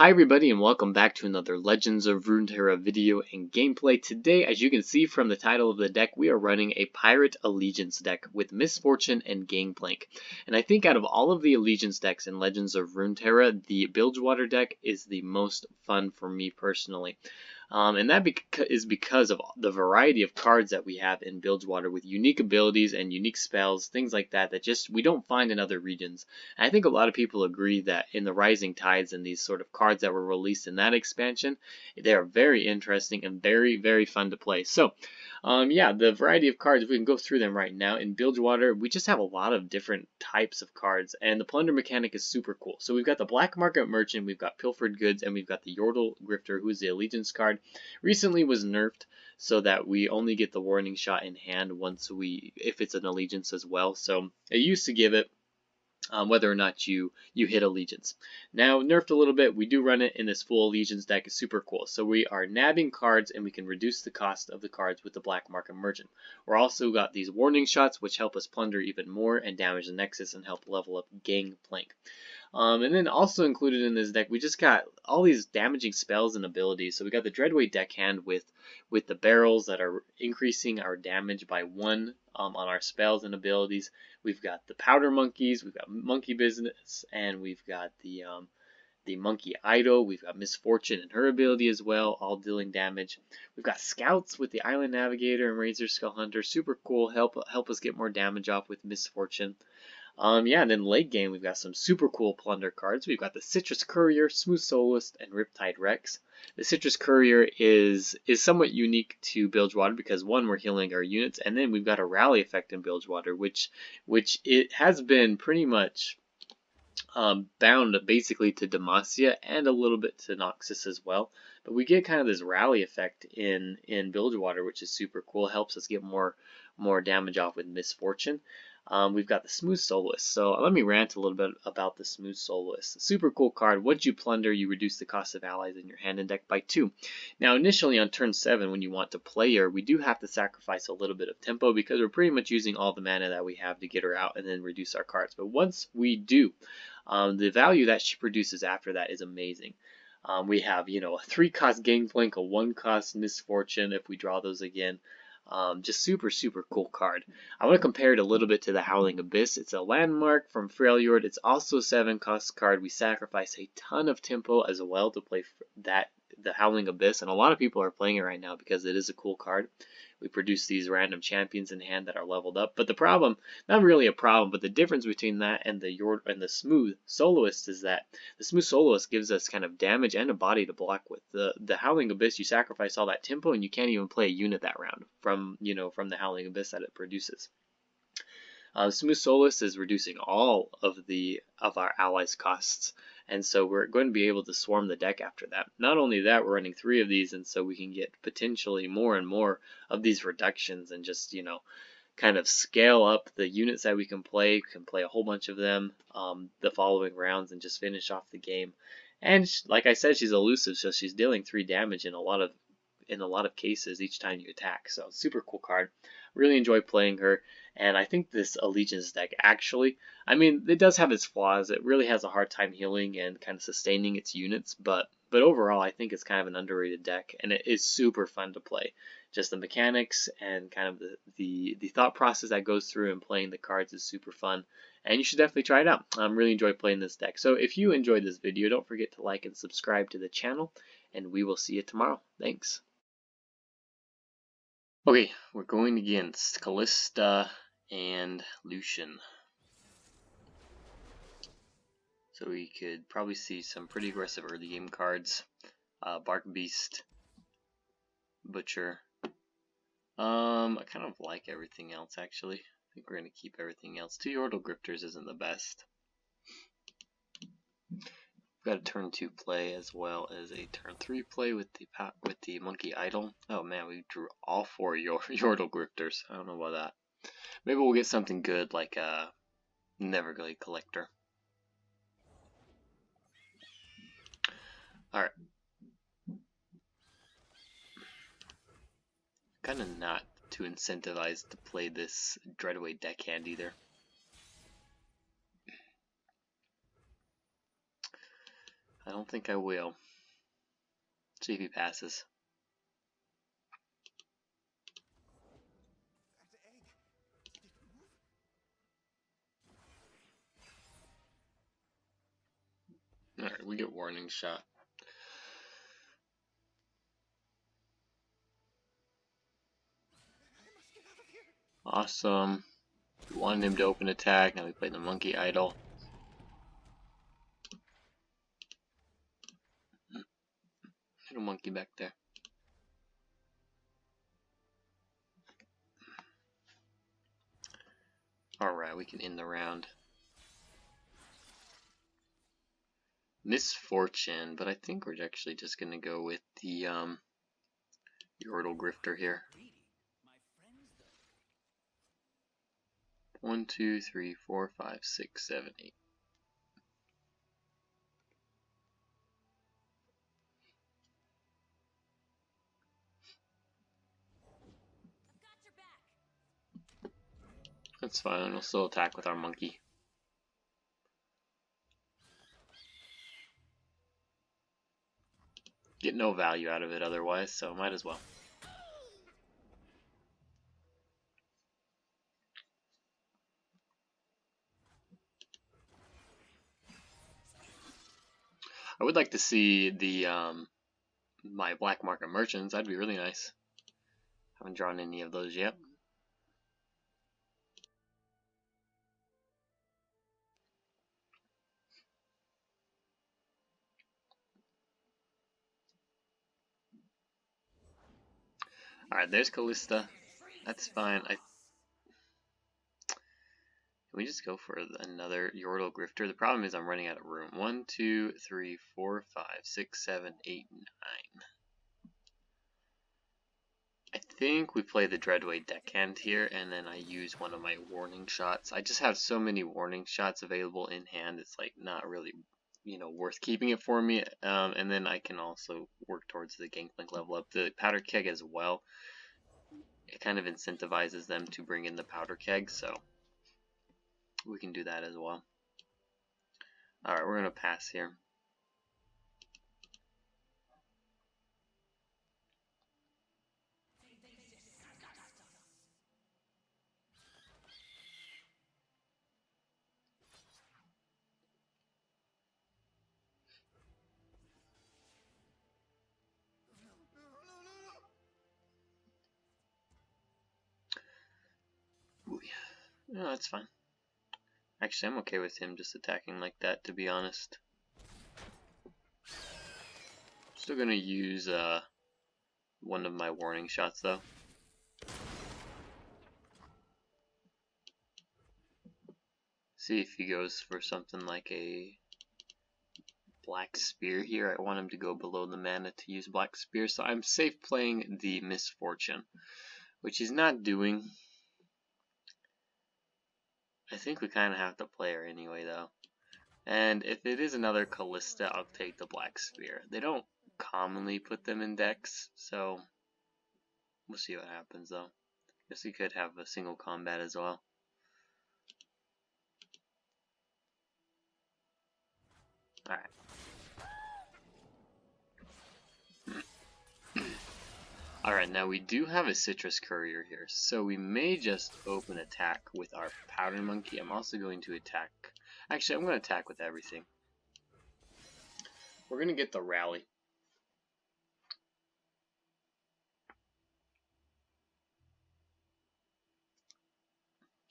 Hi everybody and welcome back to another Legends of Runeterra video and gameplay. Today, as you can see from the title of the deck, we are running a Pirate Allegiance deck with Misfortune and Gangplank. And I think out of all of the Allegiance decks in Legends of Runeterra, the Bilgewater deck is the most fun for me personally. And that is because of the variety of cards that we have in Bilgewater with unique abilities and unique spells, things like that, that just we don't find in other regions. And I think a lot of people agree that in the Rising Tides and these sort of cards that were released in that expansion, they are very interesting and very, very fun to play. So, yeah, the variety of cards, we can go through them right now. In Bilgewater, we just have a lot of different types of cards, and the plunder mechanic is super cool. So we've got the Black Market Merchant, we've got Pilfered Goods, and we've got the Yordle Grifter, who is the Allegiance card. Recently was nerfed so that we only get the warning shot in hand if it's an Allegiance as well. So it used to give it whether or not you hit Allegiance. Now, nerfed a little bit, we do run it in this full Allegiance deck. It's super cool. So we are nabbing cards and we can reduce the cost of the cards with the Black Market Merchant. We're also got these warning shots which help us plunder even more and damage the Nexus and help level up Gangplank. And then also included in this deck, we just got all these damaging spells and abilities. So we got the Dreadweight deckhand with the barrels that are increasing our damage by 1 on our spells and abilities. We've got the Powder Monkeys, we've got Monkey Business, and we've got the Monkey Idol. We've got Misfortune and her ability as well, all dealing damage. We've got Scouts with the Island Navigator and Razor Skull Hunter. Super cool, help us get more damage off with Misfortune. Yeah, and then late game, we've got some super cool plunder cards. We've got the Citrus Courier, Smooth Soloist, and Riptide Rex. The Citrus Courier is somewhat unique to Bilgewater because, one, we're healing our units, and then we've got a rally effect in Bilgewater, which it has been pretty much bound basically to Demacia and a little bit to Noxus as well. But we get kind of this rally effect in Bilgewater, which is super cool. It helps us get more damage off with Misfortune. We've got the Smooth Soloist. So let me rant a little bit about the Smooth Soloist. Super cool card. Once you plunder, you reduce the cost of allies in your hand and deck by 2. Now, initially on turn 7, when you want to play her, we do have to sacrifice a little bit of tempo because we're pretty much using all the mana that we have to get her out and then reduce our cards. But once we do, the value that she produces after that is amazing. We have, a 3-cost Gangplank, a 1-cost Misfortune if we draw those again. Just super, super cool card. I want to compare it a little bit to the Howling Abyss. It's a landmark from Freljord. It's also a 7-cost card. We sacrifice a ton of tempo as well to play the Howling Abyss, and a lot of people are playing it right now because it is a cool card. We produce these random champions in hand that are leveled up. But the problem, not really a problem, but the difference between that and the Smooth Soloist is that the Smooth Soloist gives us kind of damage and a body to block with. The Howling Abyss, you sacrifice all that tempo and you can't even play a unit that round from the Howling Abyss that it produces. Smooth Soloist is reducing all of our allies' costs, and so we're going to be able to swarm the deck after that. Not only that, we're running 3 of these, and so we can get potentially more and more of these reductions and just, kind of scale up the units that we can play. We can play a whole bunch of them the following rounds and just finish off the game. And like I said, she's elusive, so she's dealing 3 damage in a lot of cases each time you attack. So super cool card. Really enjoy playing her, and I think this Allegiance deck actually, it does have its flaws. It really has a hard time healing and kind of sustaining its units, but overall I think it's kind of an underrated deck, and it is super fun to play. Just the mechanics and kind of the thought process that goes through and playing the cards is super fun, and you should definitely try it out. I really enjoy playing this deck. So if you enjoyed this video, don't forget to like and subscribe to the channel, and we will see you tomorrow. Thanks. Okay, we're going against Kalista and Lucian. So we could probably see some pretty aggressive early game cards. Bark Beast, Butcher. I kind of like everything else actually. I think we're going to keep everything else. 2 Yordle Grifters isn't the best. We've got a turn 2 play as well as a turn 3 play with the Monkey Idol. Oh man, we drew all 4 Yordle Grifters. I don't know about that. Maybe we'll get something good like a Neverglade Collector. Alright. Kind of not too incentivized to play this Dreadweight deckhand either. I don't think I will. See if he passes. Alright, we get warning shot. Awesome. We wanted him to open attack, now we play the monkey idol. Little monkey back there. Alright, we can end the round. Misfortune, but I think we're actually just gonna go with the Yordle Grifter here. 1, 2, 3, 4, 5, 6, 7, 8. That's fine, we'll still attack with our monkey. Get no value out of it otherwise, so might as well. I would like to see the my black market merchants. That'd be really nice. Haven't drawn any of those yet. Alright, there's Kalista. That's fine. Can we just go for another Yordle Grifter? The problem is I'm running out of room. 1, 2, 3, 4, 5, 6, 7, 8, 9. I think we play the Dreadway deckhand here, and then I use one of my warning shots. I just have so many warning shots available in hand, it's like not really, worth keeping it for me. And then I can also work towards the Gangplank level up. The Powder Keg as well, it kind of incentivizes them to bring in the Powder Keg, so we can do that as well. Alright, we're going to pass here. Ooh, yeah. No, that's fine. Actually, I'm okay with him just attacking like that, to be honest. Still gonna use one of my warning shots though. See if he goes for something like a Black Spear here. I want him to go below the mana to use Black Spear, so I'm safe playing the Misfortune, which he's not doing. I think we kind of have to play her anyway though. And if it is another Kalista, I'll take the Black Spear. They don't commonly put them in decks, so we'll see what happens though. Guess we could have a single combat as well. Alright. Alright, now we do have a Citrus Courier here, so we may just open attack with our Powder Monkey. I'm also going to attack... Actually, I'm going to attack with everything. We're going to get the Rally.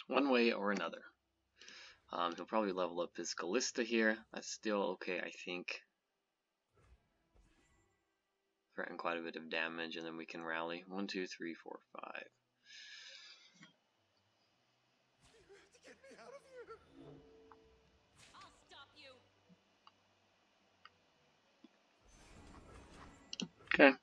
One way or another. He'll probably level up his Kalista here. That's still okay, I think. Threaten quite a bit of damage, and then we can rally. 1, 2, 3, 4, 5. Okay.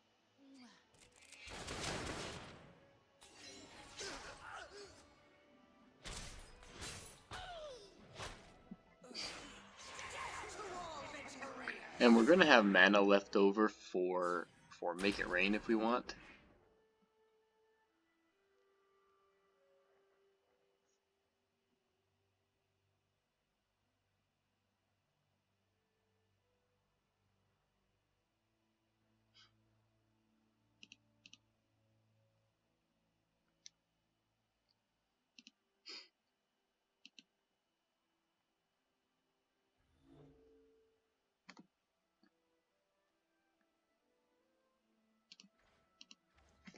And we're gonna have mana left over for Make It Rain if we want.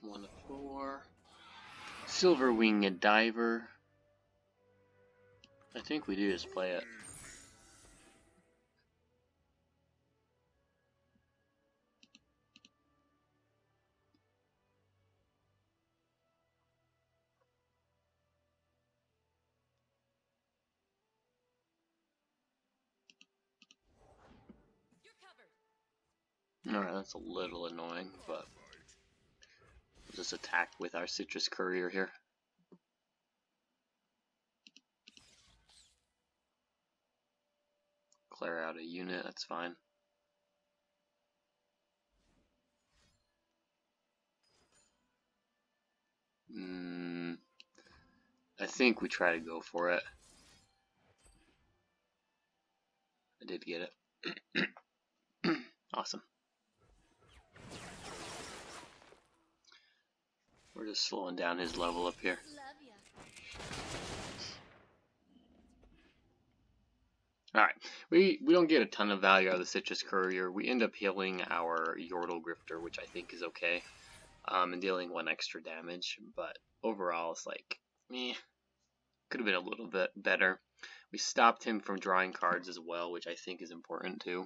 1 to 4. Silver Winged Diver. I think we do just play it. Alright, that's a little annoying, but we'll just attack with our Citrus Courier here. Clear out a unit, that's fine. I think we try to go for it. I did get it. Awesome. We're just slowing down his level up here. Alright, we don't get a ton of value out of the Citrus Courier. We end up healing our Yordle Grifter, which I think is okay, and dealing 1 extra damage, but overall it's like, meh, could have been a little bit better. We stopped him from drawing cards as well, which I think is important too.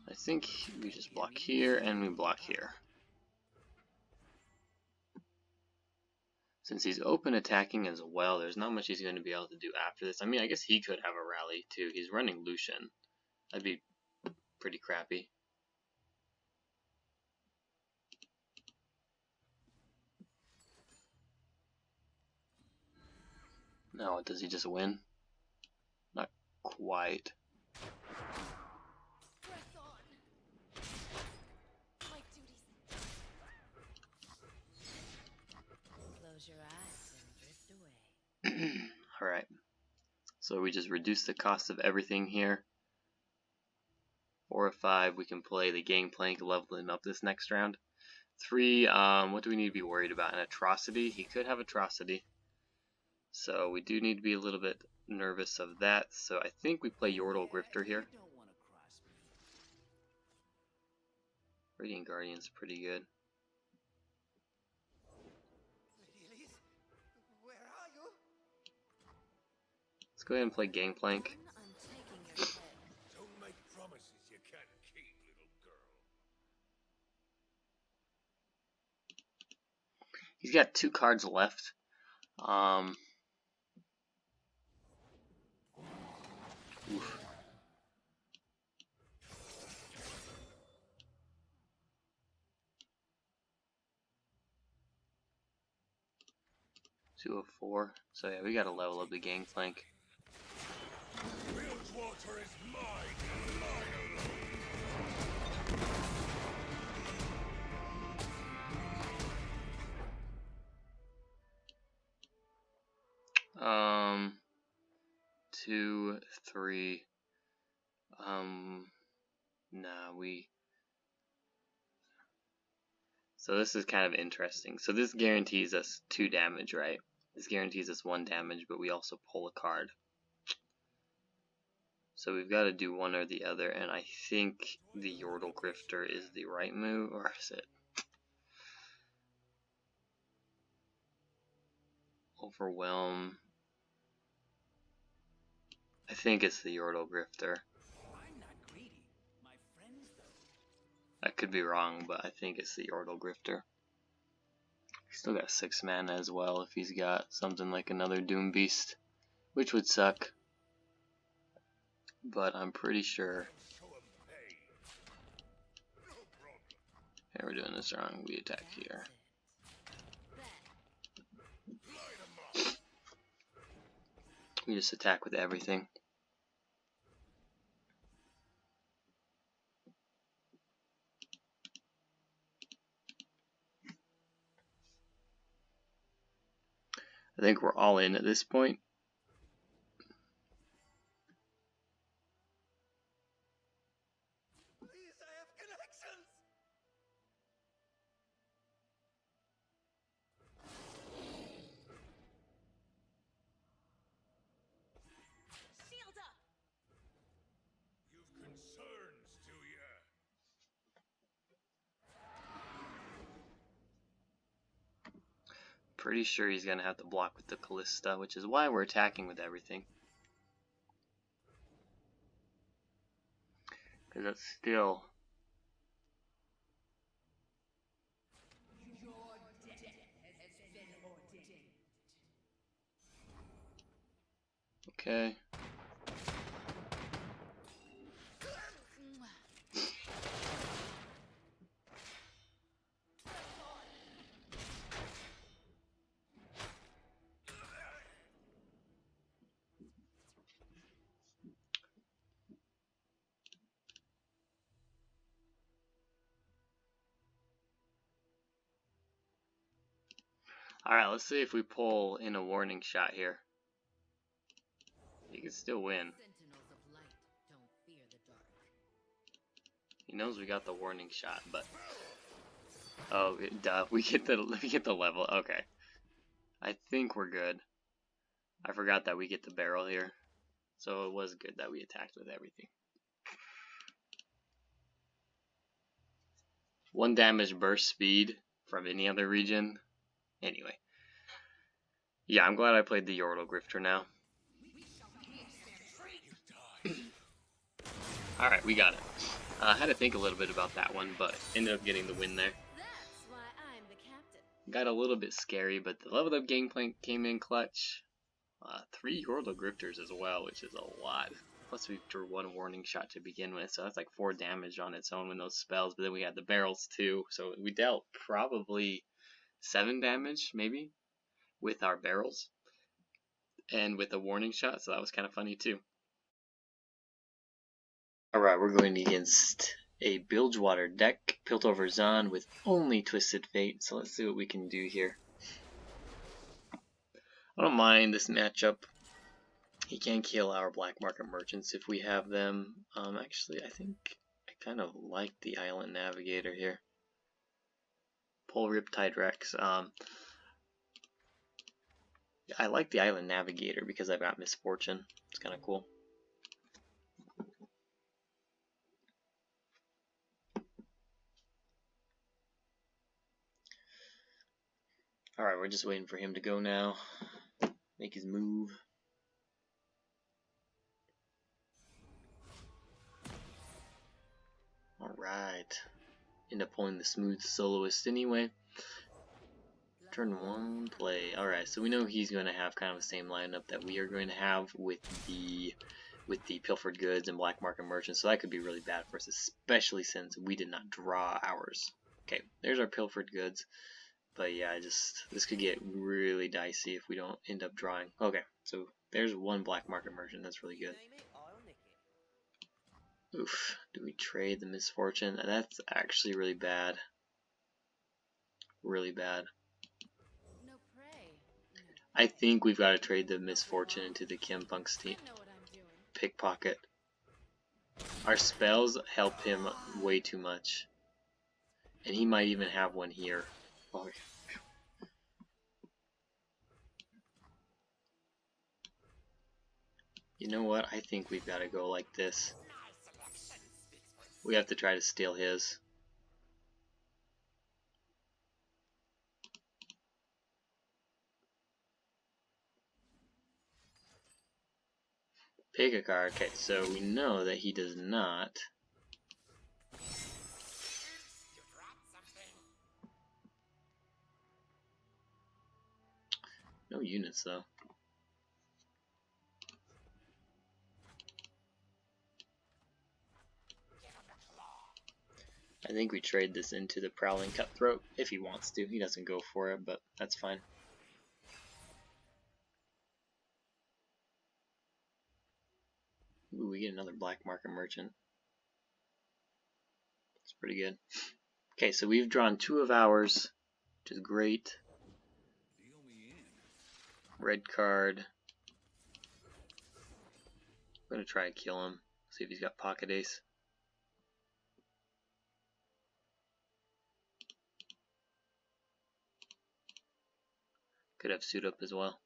I think we just block here and we block here. Since he's open attacking as well, there's not much he's going to be able to do after this. I mean, I guess he could have a rally too. He's running Lucian. That'd be pretty crappy. Now, does he just win? Not quite. Close your eyes and drift away. Alright. So we just reduce the cost of everything here. 4 or 5, we can play the Gangplank, leveling up this next round. 3, what do we need to be worried about? An Atrocity? He could have Atrocity. So we do need to be a little bit nervous of that. So I think we play Yordle Grifter here. Radiant Guardian's pretty good. Let's go ahead and play Gangplank. Don't make promises you can't keep, little girl. He's got 2 cards left. Oof. Two of 4. So yeah, we gotta level up the Gangplank. Bilgewater is mine, mine alone. 2, 3. Nah, So this is kind of interesting. So this guarantees us 2 damage, right? This guarantees us 1 damage, but we also pull a card. So we've got to do one or the other, and I think the Yordle Grifter is the right move, or is it? Overwhelm. I think it's the Yordle Grifter. I'm not greedy. My friends, though. I could be wrong, but I think it's the Yordle Grifter. He's still got 6 mana as well if he's got something like another Doom Beast, which would suck. But I'm pretty sure. Hey, we're doing this wrong. We attack here. We just attack with everything. I think we're all in at this point. Please, I have pretty sure he's gonna have to block with the Kalista, which is why we're attacking with everything. Because that's still... Okay. Alright, let's see if we pull in a warning shot here. You can still win. Sentinels of light don't fear the dark. He knows we got the warning shot, but... Oh, duh, we get the level, okay. I think we're good. I forgot that we get the barrel here. So it was good that we attacked with everything. 1 damage burst speed from any other region. Anyway. Yeah, I'm glad I played the Yordle Grifter now. Alright, we got it. I had to think a little bit about that one, but ended up getting the win there. That's why I'm the captain. Got a little bit scary, but the leveled up gameplay came in clutch. 3 Yordle Grifters as well, which is a lot. Plus we drew 1 warning shot to begin with, so that's like 4 damage on its own with those spells, but then we had the barrels too, so we dealt probably 7 damage, maybe, with our barrels. And with a warning shot, so that was kind of funny too. Alright, we're going against a Bilgewater deck, Piltover Zahn with only Twisted Fate, so let's see what we can do here. I don't mind this matchup. He can kill our black market merchants if we have them. Actually, I think I kind of like the Island Navigator here. Pull Riptide Rex. I like the Island Navigator because I've got Misfortune. It's kind of cool. Alright, we're just waiting for him to go now. Make his move. Alright. End up pulling the Smooth Soloist anyway. Turn 1, play. Alright, so we know he's going to have kind of the same lineup that we are going to have with the Pilfered Goods and Black Market Merchants, so that could be really bad for us, especially since we did not draw ours. Okay, there's our Pilfered Goods. But yeah, this could get really dicey if we don't end up drawing. Okay, so there's 1 black market merchant. That's really good. Oof, do we trade the Misfortune? That's actually really bad. Really bad. No prey. I think we've got to trade the Misfortune into the Kim Punk's team. I know what I'm doing. Pickpocket. Our spells help him way too much. And he might even have one here. Okay. You know what? I think we've got to go like this. We have to try to steal his. Pick a card. Okay, so we know that he does not. No units though. I think we trade this into the Prowling Cutthroat if he wants to. He doesn't go for it, but that's fine. Ooh, we get another Black Market Merchant. That's pretty good. Okay, so we've drawn 2 of ours, which is great. Red card. I'm gonna try to kill him. See if he's got Pocket Ace. Could have Suit Up as well.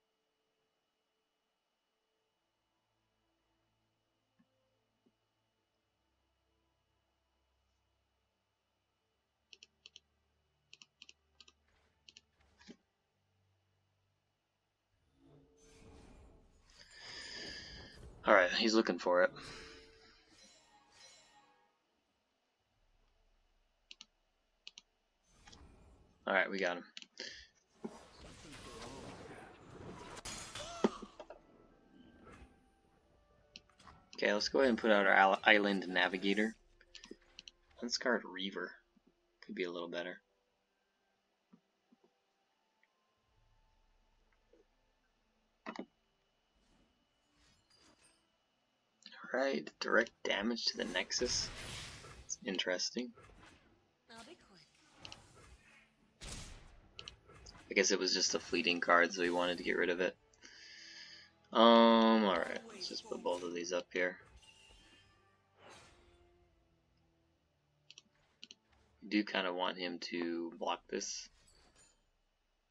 Alright, he's looking for it. Alright, we got him. Okay, let's go ahead and put out our Island Navigator. Let's card Reaver. Could be a little better. Alright, direct damage to the Nexus. It's interesting. I'll be quick. I guess it was just a fleeting card, so he wanted to get rid of it. Alright, let's just put both of these up here. I do kind of want him to block this.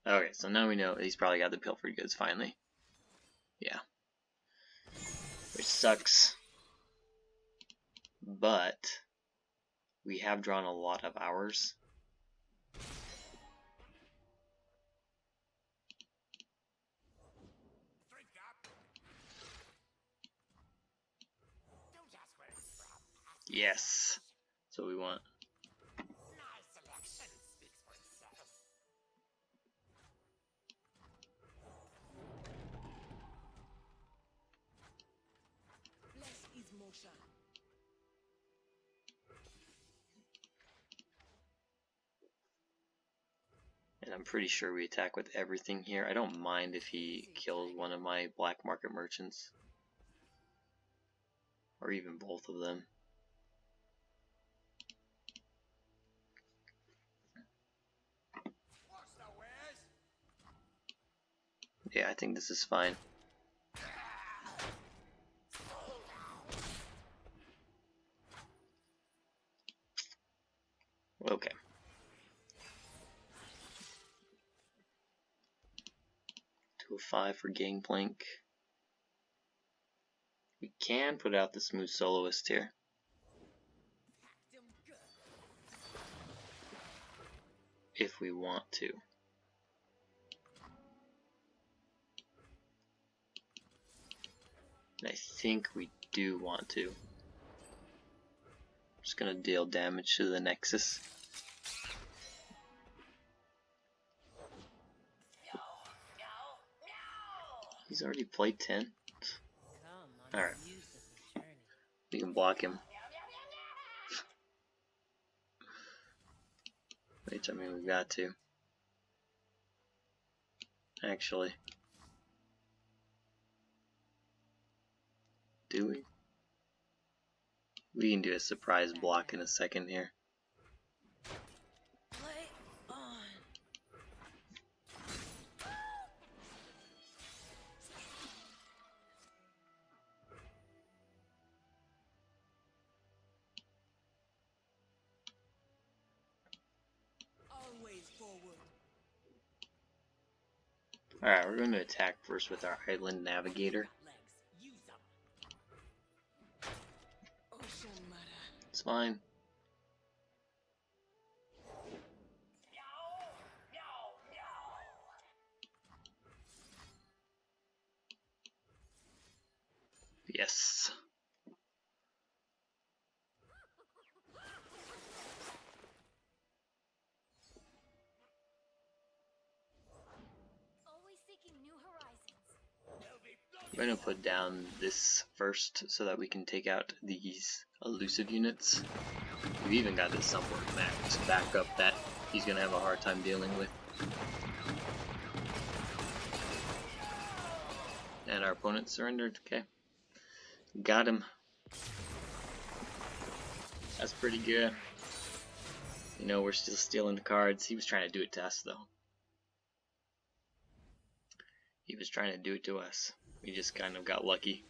Okay, so now we know he's probably got the Pilfered Goods finally. Yeah. Which sucks. But we have drawn a lot of ours. Yes. That's what we want. Less is motion. And I'm pretty sure we attack with everything here. I don't mind if he kills one of my black market merchants. Or even both of them. Yeah, I think this is fine. Okay. To a 5 for Gangplank. We can put out the Smooth Soloist here. If we want to. And I think we do want to. Just gonna deal damage to the Nexus. He's already played 10. Alright. We can block him. Which, I mean, we've got to. Actually. Do we? We can do a surprise block in a second here. Play on. Always forward. Alright, we're going to attack first with our Island Navigator. Ocean mother. It's fine. Yes. Always seeking new horizons. We're going to put down this first so that we can take out these elusive units. We've even got this Sunwork Max backup that he's going to have a hard time dealing with. And our opponent surrendered. Okay. Got him. That's pretty good. You know, we're still stealing the cards. He was trying to do it to us, though. He was trying to do it to us. We just kind of got lucky.